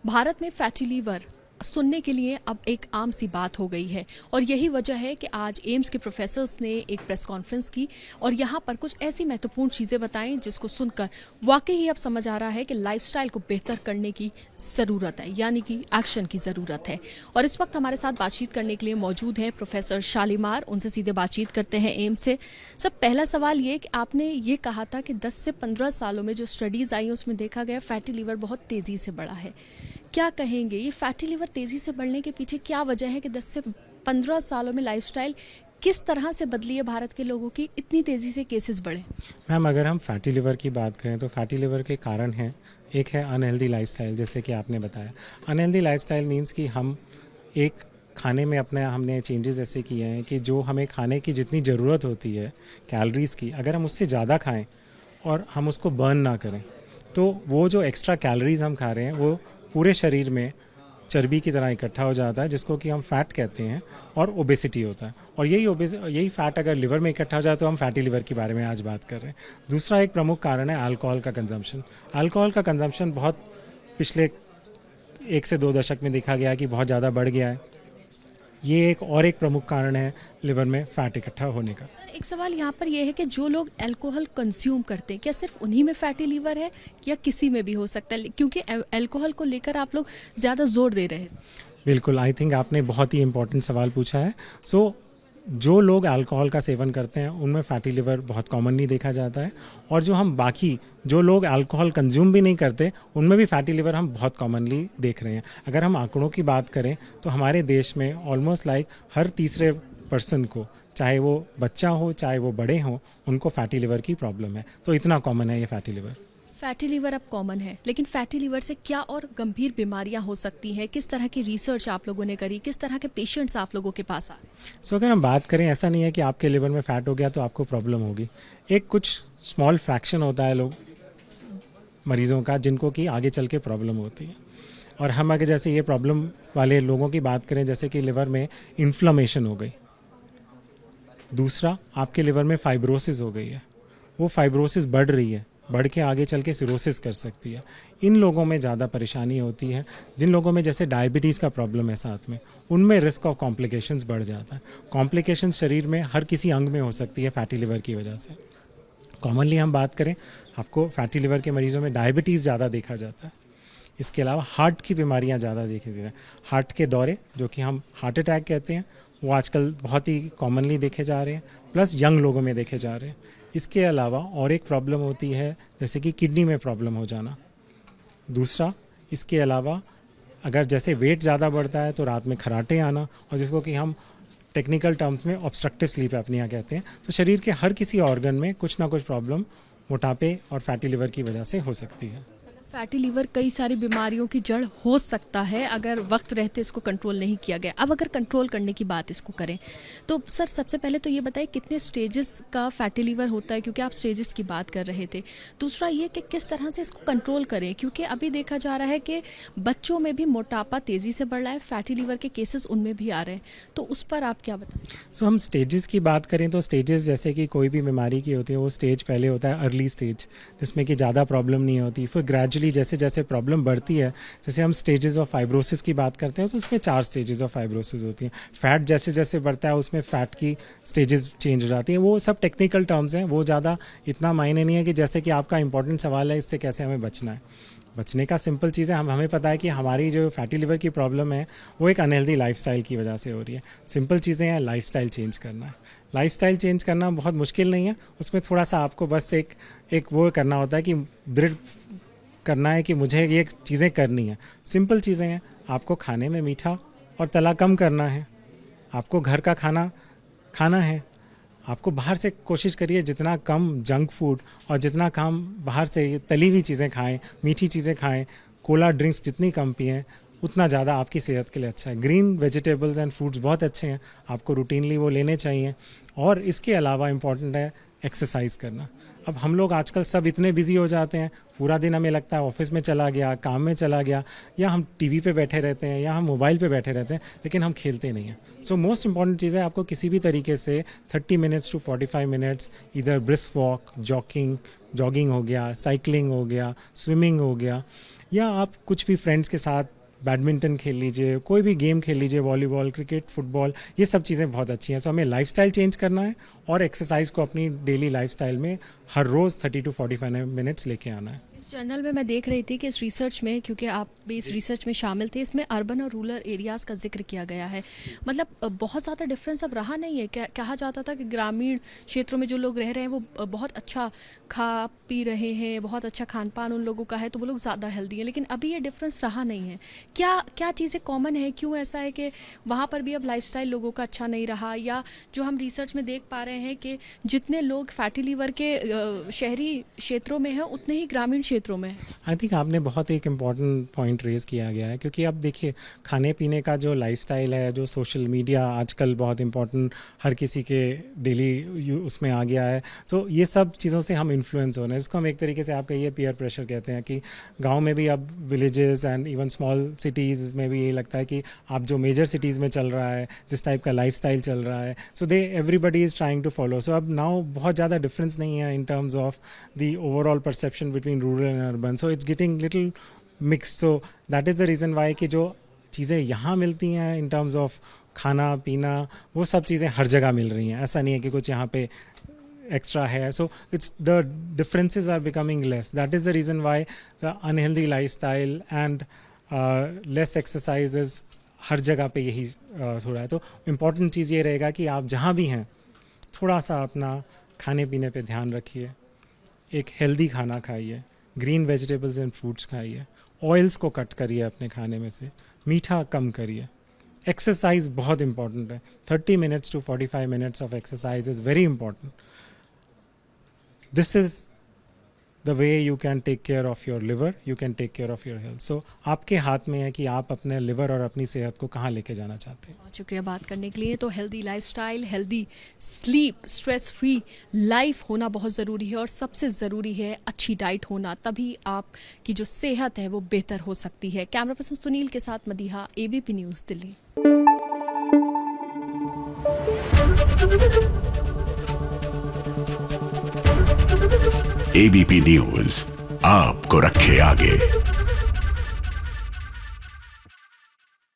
भारत में fatty liver सुनने के लिए अब एक आम सी बात हो गई है और यही वजह है कि आज एम्स के प्रोफेसर्स ने एक प्रेस कॉन्फ्रेंस की और यहाँ पर कुछ ऐसी महत्वपूर्ण चीज़ें बताएं जिसको सुनकर वाकई ही अब समझ आ रहा है कि लाइफस्टाइल को बेहतर करने की ज़रूरत है, यानी कि एक्शन की ज़रूरत है। और इस वक्त हमारे साथ बातचीत करने के लिए मौजूद हैं प्रोफेसर शालीमार। उनसे सीधे बातचीत करते हैं एम्स से। सब पहला सवाल ये कि आपने ये कहा था कि 10 से 15 सालों में जो स्टडीज़ आई उसमें देखा गया फैटी लीवर बहुत तेज़ी से बढ़ा है। क्या कहेंगे, ये फैटी लीवर तेज़ी से बढ़ने के पीछे क्या वजह है कि 10 से 15 सालों में लाइफस्टाइल किस तरह से बदली है भारत के लोगों की, इतनी तेज़ी से केसेस बढ़े? मैम, अगर हम फैटी लिवर की बात करें तो फैटी लिवर के कारण हैं, एक है अनहेल्दी लाइफस्टाइल, जैसे कि आपने बताया। अनहेल्दी लाइफस्टाइल मीन्स कि हम एक खाने में हमने चेंजेस ऐसे किए हैं कि जो हमें खाने की जितनी ज़रूरत होती है कैलोरीज़ की, अगर हम उससे ज़्यादा खाएं और हम उसको बर्न ना करें तो वो जो एक्स्ट्रा कैलोरीज़ हम खा रहे हैं वो पूरे शरीर में चर्बी की तरह इकट्ठा हो जाता है, जिसको कि हम फैट कहते हैं, और ओबेसिटी होता है। और यही फैट अगर लिवर में इकट्ठा हो जाए तो हम फैटी लिवर के बारे में आज बात कर रहे हैं। दूसरा एक प्रमुख कारण है अल्कोहल का कंजम्पशन। अल्कोहल का कंजम्पशन बहुत पिछले 1 से 2 दशक में देखा गया है कि बहुत ज़्यादा बढ़ गया है। ये एक प्रमुख कारण है लिवर में फैट इकट्ठा होने का। एक सवाल यहाँ पर यह है कि जो लोग अल्कोहल कंज्यूम करते हैं, क्या सिर्फ उन्हीं में फैटी लीवर है या किसी में भी हो सकता है? क्योंकि अल्कोहल को लेकर आप लोग ज़्यादा जोर दे रहे हैं। बिल्कुल, आई थिंक आपने बहुत ही इम्पोर्टेंट सवाल पूछा है। जो लोग अल्कोहल का सेवन करते हैं उनमें फैटी लिवर बहुत कॉमनली देखा जाता है, और जो लोग अल्कोहल कंज्यूम भी नहीं करते उनमें भी फैटी लिवर हम बहुत कॉमनली देख रहे हैं। अगर हम आंकड़ों की बात करें तो हमारे देश में ऑलमोस्ट हर तीसरे पर्सन को, चाहे वो बच्चा हो चाहे वो बड़े हों, उनको फैटी लिवर की प्रॉब्लम है। तो इतना कॉमन है ये फैटी लिवर। फैटी लीवर अब कॉमन है, लेकिन फैटी लीवर से क्या और गंभीर बीमारियां हो सकती हैं? किस तरह की रिसर्च आप लोगों ने करी? किस तरह के पेशेंट्स आप लोगों के पास आए? अगर हम बात करें, ऐसा नहीं है कि आपके लिवर में फैट हो गया तो आपको प्रॉब्लम होगी। एक कुछ स्मॉल फ्रैक्शन होता है मरीज़ों का जिनको कि आगे चल के प्रॉब्लम होती है। और हम अगर जैसे ये प्रॉब्लम वाले लोगों की बात करें, जैसे कि लिवर में इन्फ्लेमेशन हो गई, दूसरा आपके लिवर में फाइब्रोसिस हो गई है, वो फाइब्रोसिस बढ़ रही है, बढ़ के आगे चल के सिरोसिस कर सकती है। इन लोगों में ज़्यादा परेशानी होती है। जिन लोगों में जैसे डायबिटीज़ का प्रॉब्लम है साथ में, उनमें रिस्क ऑफ कॉम्प्लिकेशंस बढ़ जाता है। कॉम्प्लिकेशंस शरीर में हर किसी अंग में हो सकती है फैटी लिवर की वजह से। कॉमनली हम बात करें, आपको फैटी लिवर के मरीज़ों में डायबिटीज़ ज़्यादा देखा जाता है। इसके अलावा हार्ट की बीमारियाँ ज़्यादा देखी जाती हैं। हार्ट के दौरे, जो कि हम हार्ट अटैक कहते हैं, वो आजकल बहुत ही कॉमनली देखे जा रहे हैं, प्लस यंग लोगों में देखे जा रहे हैं। इसके अलावा और एक प्रॉब्लम होती है जैसे कि किडनी में प्रॉब्लम हो जाना। दूसरा, इसके अलावा अगर जैसे वेट ज़्यादा बढ़ता है तो रात में खर्राटे आना, और जिसको कि हम टेक्निकल टर्म्स में ऑब्स्ट्रक्टिव स्लीप एपनिया कहते हैं। तो शरीर के हर किसी ऑर्गन में कुछ ना कुछ प्रॉब्लम मोटापे और फैटी लिवर की वजह से हो सकती है। फैटी लीवर कई सारी बीमारियों की जड़ हो सकता है अगर वक्त रहते इसको कंट्रोल नहीं किया गया। अब अगर कंट्रोल करने की बात इसको करें तो सर, सबसे पहले तो ये बताइए कितने स्टेजेस का फैटी लीवर होता है, क्योंकि आप स्टेजेस की बात कर रहे थे। दूसरा ये कि किस तरह से इसको कंट्रोल करें, क्योंकि अभी देखा जा रहा है कि बच्चों में भी मोटापा तेज़ी से बढ़ रहा है, फैटी लीवर के केसेस उनमें भी आ रहे हैं, तो उस पर आप क्या बताएं? हम स्टेजेस की बात करें तो स्टेजेस जैसे कि कोई भी बीमारी की होती है, वो स्टेज पहले होता है अर्ली स्टेज, जिसमें कि ज़्यादा प्रॉब्लम नहीं होती। फिर ग्रेजुअली जैसे जैसे प्रॉब्लम बढ़ती है, जैसे हम स्टेजेस ऑफ फाइब्रोसिस की बात करते हैं तो उसमें 4 स्टेजेस ऑफ फाइब्रोसिस होती हैं। फैट जैसे जैसे बढ़ता है उसमें फैट की स्टेजेस चेंज हो जाती हैं। वो सब टेक्निकल टर्म्स हैं, वो ज़्यादा इतना मायने नहीं है कि जैसे कि आपका इंपॉर्टेंट सवाल है इससे कैसे हमें बचना है। बचने का सिंपल चीज़ है, हमें पता है कि हमारी जो फैटी लिवर की प्रॉब्लम है वो एक अनहेल्दी लाइफस्टाइल की वजह से हो रही है। सिंपल चीज़ें हैं, लाइफस्टाइल चेंज करना है। लाइफस्टाइल चेंज करना बहुत मुश्किल नहीं है, उसमें थोड़ा सा आपको बस एक वो करना होता है कि दृढ़ करना है कि मुझे ये चीज़ें करनी है। सिंपल चीज़ें हैं, आपको खाने में मीठा और तला कम करना है, आपको घर का खाना खाना है, आपको बाहर से कोशिश करिए जितना कम जंक फूड और जितना कम बाहर से तली हुई चीज़ें खाएं, मीठी चीज़ें खाएं, कोला ड्रिंक्स जितनी कम पिएं, उतना ज़्यादा आपकी सेहत के लिए अच्छा है। ग्रीन वेजिटेबल्स एंड फ्रूट्स बहुत अच्छे हैं, आपको रूटीनली वो लेने चाहिए। और इसके अलावा इम्पॉर्टेंट है एक्सरसाइज करना। अब हम लोग आजकल सब इतने बिजी हो जाते हैं, पूरा दिन हमें लगता है ऑफिस में चला गया, काम में चला गया, या हम टीवी पे बैठे रहते हैं, या हम मोबाइल पे बैठे रहते हैं, लेकिन हम खेलते नहीं हैं। सो मोस्ट इंपॉर्टेंट चीज़ है आपको किसी भी तरीके से 30 मिनट्स टू 45 मिनट्स इधर ब्रिस्क वॉक, जॉगिंग हो गया, साइकिलिंग हो गया, स्विमिंग हो गया, या आप कुछ भी फ्रेंड्स के साथ बैडमिंटन खेल लीजिए, कोई भी गेम खेल लीजिए, वॉलीबॉल, क्रिकेट, फुटबॉल, ये सब चीज़ें बहुत अच्छी हैं। सो हमें लाइफस्टाइल चेंज करना है और एक्सरसाइज को अपनी डेली लाइफस्टाइल में हर रोज़ 30 टू 45 मिनट्स लेके आना है। इस जर्नल में मैं देख रही थी कि इस रिसर्च में, क्योंकि आप भी इस रिसर्च में शामिल थे, इसमें अर्बन और रूरल एरियाज़ का जिक्र किया गया है। मतलब बहुत ज़्यादा डिफरेंस अब रहा नहीं है। कहा जाता था कि ग्रामीण क्षेत्रों में जो लोग रह रहे हैं वो बहुत अच्छा खा पी रहे हैं, बहुत अच्छा खान पान उन लोगों का है, तो वो लोग ज़्यादा हेल्दी हैं। लेकिन अभी ये डिफरेंस रहा नहीं है। क्या चीज़ें कॉमन है? क्यों ऐसा है कि वहाँ पर भी अब लाइफस्टाइल लोगों का अच्छा नहीं रहा, या जो हम रिसर्च में देख पा रहे हैं कि जितने लोग फैटी लीवर के शहरी क्षेत्रों में हैं उतने ही ग्रामीण क्षेत्रों में? आई थिंक आपने बहुत एक इम्पॉर्टेंट पॉइंट रेज़ किया गया है, क्योंकि अब देखिए खाने पीने का जो लाइफस्टाइल है, जो सोशल मीडिया आजकल बहुत इम्पॉर्टेंट हर किसी के डेली उसमें आ गया है, तो ये सब चीज़ों से हम इन्फ्लुएंस हो रहे हैं। इसको हम एक तरीके से आप कहिए पीयर प्रेशर कहते हैं, कि गाँव में भी अब villages and even small cities में भी यही लगता है कि आप जो मेजर सिटीज़ में चल रहा है, जिस टाइप का लाइफस्टाइल चल रहा है, so everybody is trying to follow. So अब नाउ बहुत ज़्यादा डिफरेंस नहीं है in terms of the overall perception between rural and urban. So it's getting little mix. So that is the reason why कि जो चीज़ें यहाँ मिलती हैं इन टर्म्स ऑफ खाना पीना, वो सब चीज़ें हर जगह मिल रही हैं। ऐसा नहीं है कि कुछ यहाँ पे एक्स्ट्रा है। So it's the differences are becoming less. That is the reason why the unhealthy lifestyle and less exercises हर जगह पे यही हो रहा है। तो इम्पॉर्टेंट चीज़ ये रहेगा कि आप जहाँ भी हैं थोड़ा सा अपना खाने पीने पे ध्यान रखिए, एक हेल्दी खाना खाइए, ग्रीन वेजिटेबल्स एंड फ्रूट्स खाइए, ऑयल्स को कट करिए अपने खाने में से, मीठा कम करिए। एक्सरसाइज बहुत इंपॉर्टेंट है। 30 minutes to 45 minutes of exercise is very important. This is the way you can take care of your liver, you can take care of your health. So आपके हाथ में है कि आप अपने लिवर और अपनी सेहत को कहाँ लेके जाना चाहते हैं। बहुत शुक्रिया बात करने के लिए। तो healthy lifestyle, healthy sleep, stress free life होना बहुत ज़रूरी है, और सबसे ज़रूरी है अच्छी डाइट होना, तभी आपकी जो सेहत है वो बेहतर हो सकती है। कैमरा पर्सन सुनील के साथ Madiha, ABP news, Delhi. ABP news आपको रखे आगे।